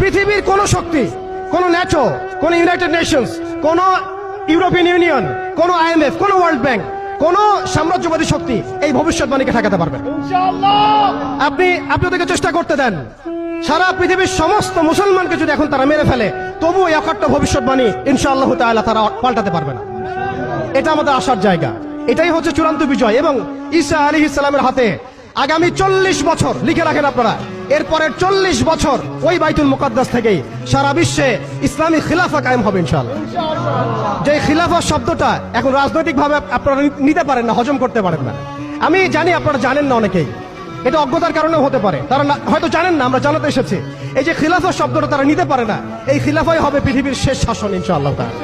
পৃথিবীর কোন শক্তি, কোন ন্যাটো, কোন ইউনাইটেড নেশনস, কোন ইউরোপিয়ান ইউনিয়ন, কোন IMF, কোন ওয়ার্ল্ড ব্যাংক, কোন সাম্রাজ্যবাদী শক্তি এই ভবিষ্যৎবাণীকে ঠেকাতে পারবে না। আপনি ওদেরকে চেষ্টা করতে দেন। সারা পৃথিবীর সমস্ত মুসলমানকে যদি এখন তারা মেরে ফেলে, তবুও এই অকাট্য ভবিষ্যৎবাণী ইনশাআল্লাহ তাআলা তারা পাল্টাতে পারবে না। এটা আমাদের আশার জায়গা। এটাই হচ্ছে চূড়ান্ত বিজয়। এবং ঈসা আলাইহিস সালামের হাতে আগামী 40 বছর, লিখে রাখেন আপনারা, এরপরের 40 বছর ওই বাইতুল মুকাদ্দাস থেকেই সারা বিশ্বে ইসলামী খিলাফা কায়েম হবে ইনশাআল্লাহ। যে খিলাফা শব্দটা এখন রাজনৈতিকভাবে আপনারা নিতে পারেন না, হজম করতে পারেন না। আমি জানি আপনারা জানেন না, অনেকেই এটা অজ্ঞতার কারণে হতে পারে, তারা হয়তো জানেন না, আমরা জানাতে এসেছি। এই যে খিলাফা শব্দটা তারা নিতে পারে না, এই খিলাফাই হবে পৃথিবীর শেষ শাসন ইনশাআল্লাহ তাআলা।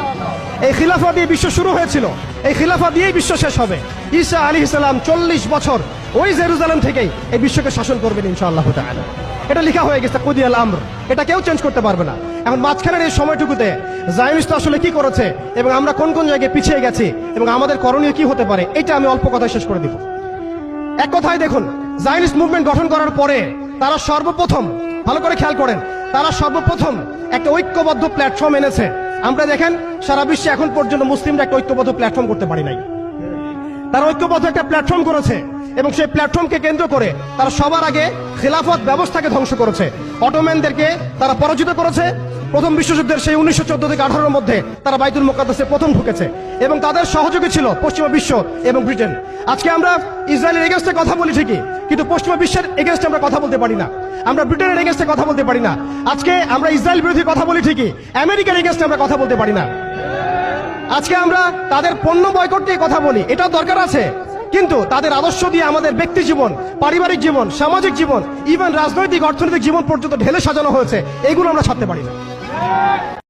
এই খিলাফা দিয়ে বিশ্ব শুরু হয়েছিল, এই খিলাফা দিয়েই বিশ্ব শেষ হবে। ঈসা আলাইহিস সালাম 40 বছর ওই জেরুজালেম থেকেই এই বিশ্বকে শাসন করবেন ইনশাআল্লাহ তাআলা। এটা লেখা হয়ে গেছে, কুদিয়াল আমর, এটা কেউ চেঞ্জ করতে পারবে না। এখন মাঝখানের এই সময়টুকুতে জায়নিস্ট আসলে কি করেছে এবং আমরা কোন কোন জায়গায় পিছিয়ে গেছি এবং আমাদের করণীয় কি হতে পারে, এটা আমি অল্প কথায় শেষ করে দিব। এক কথায় দেখুন, জায়নিস্ট মুভমেন্ট গঠন করার পরে তারা সর্বপ্রথম, ভালো করে খেয়াল করেন, তারা সর্বপ্রথম একটা ঐক্যবদ্ধ প্ল্যাটফর্ম এনেছে। আমরা দেখেন সারা বিশ্বে এখন পর্যন্ত মুসলিমরা একটা ঐক্যবদ্ধ প্ল্যাটফর্ম করতে পারি নাই। তারা ঐক্যবদ্ধ একটা প্ল্যাটফর্ম করেছে এবং সেই প্ল্যাটফর্মকে কেন্দ্র করে তারা সবার আগে খেলাফত ব্যবস্থাকে ধ্বংস করেছে। অটোম্যানদেরকে তারা পরাজিত করেছে। প্রথম বিশ্বযুদ্ধের সেই 1914 থেকে 18-এর মধ্যে তারা বাইতুল মুকাদ্দাসে প্রথম ঢুকেছে এবং তাদের সহযোগী ছিল পশ্চিমা বিশ্ব এবং ব্রিটেন। আজকে আমরা ইসরায়েলের এগেইনস্টে কথা বলি ঠিকই, কিন্তু পশ্চিমা বিশ্বের এগেইনস্টে আমরা কথা বলতে পারি না। আমরা ব্রিটেনের এগেইনস্টে কথা বলতে পারি না। আজকে আমরা ইসরায়েল বিরোধী কথা বলি ঠিকই, আমেরিকার এগেইনস্টে আমরা কথা বলতে পারি না। আজকে আমরা তাদের পণ্য বয়কট নিয়ে কথা বলি, এটাও দরকার আছে, কিন্তু তাদের আদর্শ দিয়ে আমাদের ব্যক্তি জীবন, পারিবারিক জীবন, সামাজিক জীবন, ইভেন রাজনৈতিক অর্থনৈতিক জীবন পর্যন্ত ঢেলে সাজানো হয়েছে, এইগুলো আমরা ছাড়তে পারি না।